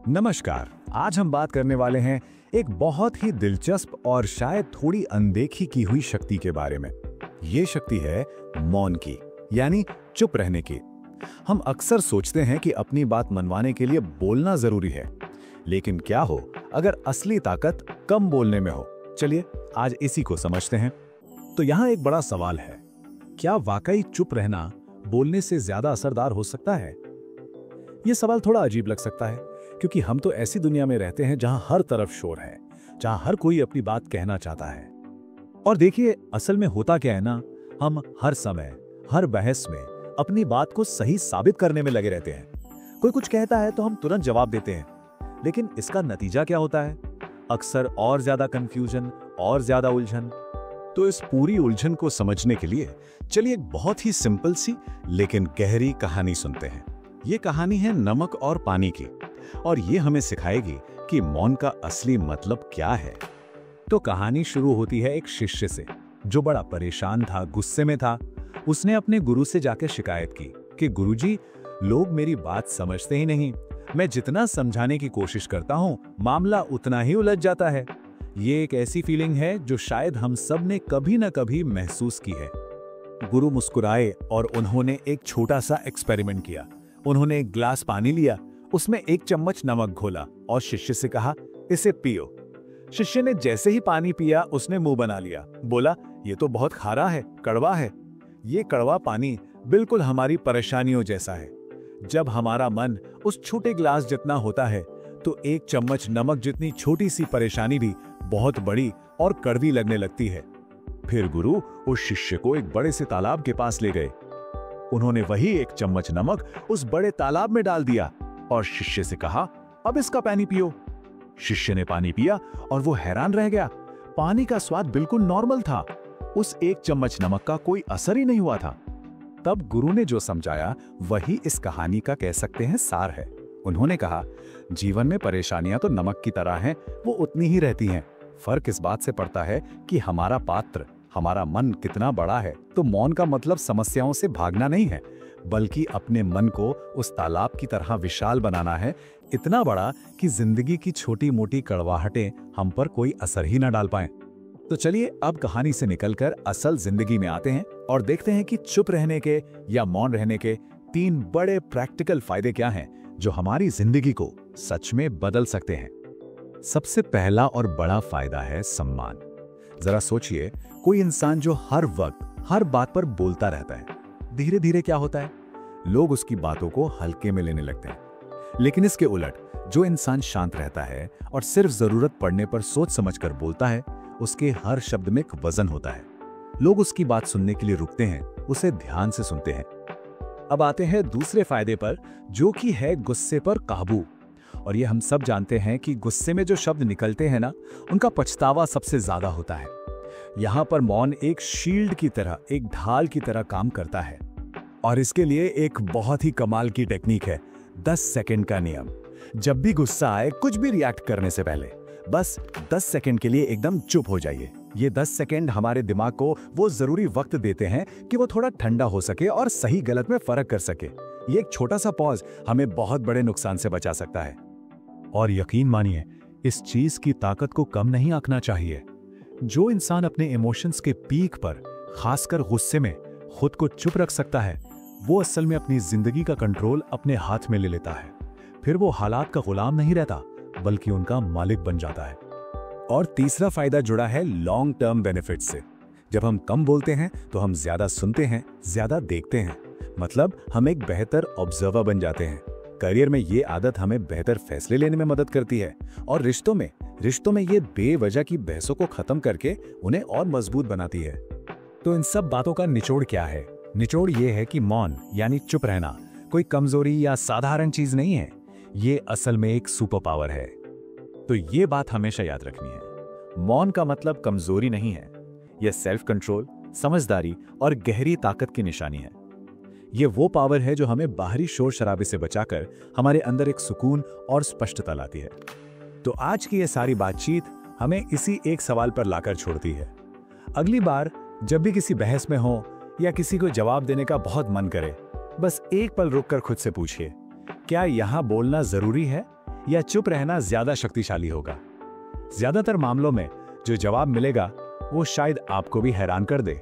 नमस्कार। आज हम बात करने वाले हैं एक बहुत ही दिलचस्प और शायद थोड़ी अनदेखी की हुई शक्ति के बारे में। ये शक्ति है मौन की, यानी चुप रहने की। हम अक्सर सोचते हैं कि अपनी बात मनवाने के लिए बोलना जरूरी है, लेकिन क्या हो अगर असली ताकत कम बोलने में हो? चलिए आज इसी को समझते हैं। तो यहाँ एक बड़ा सवाल है, क्या वाकई चुप रहना बोलने से ज्यादा असरदार हो सकता है? यह सवाल थोड़ा अजीब लग सकता है, क्योंकि हम तो ऐसी दुनिया में रहते हैं जहां हर तरफ शोर है, जहां हर कोई अपनी बात कहना चाहता है। और देखिए, असल में होता क्या है ना, हम हर समय हर बहस में अपनी बात को सही साबित करने में लगे रहते हैं। कोई कुछ कहता है तो हम तुरंत जवाब देते हैं, लेकिन इसका नतीजा क्या होता है? अक्सर और ज्यादा कंफ्यूजन और ज्यादा उलझन। तो इस पूरी उलझन को समझने के लिए चलिए एक बहुत ही सिंपल सी लेकिन गहरी कहानी सुनते हैं। ये कहानी है नमक और पानी की, और ये हमें सिखाएगी कि मौन का असली मतलब क्या है। तो कहानी शुरू होती है एक शिष्य से, जो बड़ा परेशान था, गुस्से में था। उसने अपने गुरु से जाकर शिकायत की कि गुरुजी, लोग मेरी बात समझते ही नहीं। मैं जितना समझाने की कोशिश करता हूं, मामला उतना ही उलझ जाता है। ये एक ऐसी फीलिंग है जो शायद हम सब ने कभी न कभी महसूस की है। गुरु मुस्कुराए और उन्होंने एक छोटा सा एक्सपेरिमेंट किया। उन्होंने एक ग्लास पानी लिया, उसमें एक चम्मच नमक घोला और शिष्य से कहा, इसे पियो। शिष्य ने जैसे ही पानी पिया, उसने मुंह बना लिया। बोला, ये तो बहुत खारा है, कड़वा है। ये कड़वा पानी बिल्कुल हमारी परेशानियों जैसा है। जब हमारा मन उस छोटे ग्लास जितना होता है, तो एक चम्मच नमक जितनी छोटी सी परेशानी भी बहुत बड़ी और कड़वी लगने लगती है। फिर गुरु उस शिष्य को एक बड़े से तालाब के पास ले गए। उन्होंने वही एक चम्मच नमक उस बड़े तालाब में डाल दिया और शिष्य से कहा, अब इसका पानी पियो। शिष्य ने पानी पिया और वो हैरान रह गया। पानी का स्वाद बिल्कुल नॉर्मल था। उस एक चम्मच नमक का कोई असर ही नहीं हुआ था। तब गुरु ने जो समझाया वही इस कहानी का कह सकते हैं सार है। उन्होंने कहा, जीवन में परेशानियां तो नमक की तरह हैं, वो उतनी ही रहती हैं। फर्क इस बात से पड़ता है कि हमारा पात्र, हमारा मन कितना बड़ा है। तो मौन का मतलब समस्याओं से भागना नहीं है, बल्कि अपने मन को उस तालाब की तरह विशाल बनाना है, इतना बड़ा कि जिंदगी की छोटी मोटी कड़वाहटें हम पर कोई असर ही न डाल पाएं। तो चलिए अब कहानी से निकलकर असल जिंदगी में आते हैं और देखते हैं कि चुप रहने के या मौन रहने के 3 बड़े प्रैक्टिकल फायदे क्या हैं, जो हमारी जिंदगी को सच में बदल सकते हैं। सबसे पहला और बड़ा फायदा है सम्मान। जरा सोचिए, कोई इंसान जो हर वक्त हर बात पर बोलता रहता है, धीरे धीरे क्या होता है, लोग उसकी बातों को हल्के में लेने लगते हैं। लेकिन इसके उलट जो इंसान शांत रहता है और सिर्फ जरूरत पड़ने पर सोच समझकर बोलता है, उसके हर शब्द में एक वजन होता है। लोग उसकी बात सुनने के लिए रुकते हैं, उसे ध्यान से सुनते हैं। अब आते हैं दूसरे फायदे पर, जो कि है गुस्से पर काबू। और ये हम सब जानते हैं कि गुस्से में जो शब्द निकलते हैं ना, उनका पछतावा सबसे ज्यादा होता है। यहाँ पर मौन एक शील्ड की तरह, एक ढाल की तरह काम करता है। और इसके लिए एक बहुत ही कमाल की टेक्निक है, 10 सेकंड का नियम। जब भी गुस्सा आए, कुछ भी रिएक्ट करने से पहले बस 10 सेकंड के लिए एकदम चुप हो जाइए। ये 10 सेकंड हमारे दिमाग को वो जरूरी वक्त देते हैं कि वो थोड़ा ठंडा हो सके और सही गलत में फर्क कर सके। ये एक छोटा सा पॉज हमें बहुत बड़े नुकसान से बचा सकता है। और यकीन मानिए, इस चीज की ताकत को कम नहीं आंकना चाहिए। जो इंसान अपने इमोशंस के पीक पर, खासकर गुस्से में, खुद को चुप रख सकता है, वो असल में अपनी जिंदगी का कंट्रोल अपने हाथ में ले लेता है। फिर वो हालात का गुलाम नहीं रहता, बल्कि उनका मालिक बन जाता है। और तीसरा फायदा जुड़ा है लॉन्ग टर्म बेनिफिट से। जब हम कम बोलते हैं तो हम ज्यादा सुनते हैं, ज्यादा देखते हैं। मतलब हम एक बेहतर ऑब्जर्वर बन जाते हैं। करियर में ये आदत हमें बेहतर फैसले लेने में मदद करती है। और रिश्तों में ये बेवजह की बहसों को खत्म करके उन्हें और मजबूत बनाती है। तो इन सब बातों का निचोड़ क्या है? निचोड़ ये है कि मौन यानी चुप रहना कोई कमजोरी या साधारण चीज नहीं है। ये असल में एक सुपर पावर है। तो ये बात हमेशा याद रखनी है। मौन का मतलब कमजोरी नहीं है। यह सेल्फ कंट्रोल, समझदारी और गहरी ताकत की निशानी है। ये वो पावर है जो हमें बाहरी शोर शराबे से बचाकर हमारे अंदर एक सुकून और स्पष्टता लाती है। तो आज की ये सारी बातचीत हमें इसी एक सवाल पर लाकर छोड़ती है। अगली बार जब भी किसी बहस में हो या किसी को जवाब देने का बहुत मन करे, बस एक पल रुककर खुद से पूछिए, क्या यहाँ बोलना जरूरी है या चुप रहना ज्यादा शक्तिशाली होगा? ज्यादातर मामलों में जो जवाब मिलेगा वो शायद आपको भी हैरान कर दे।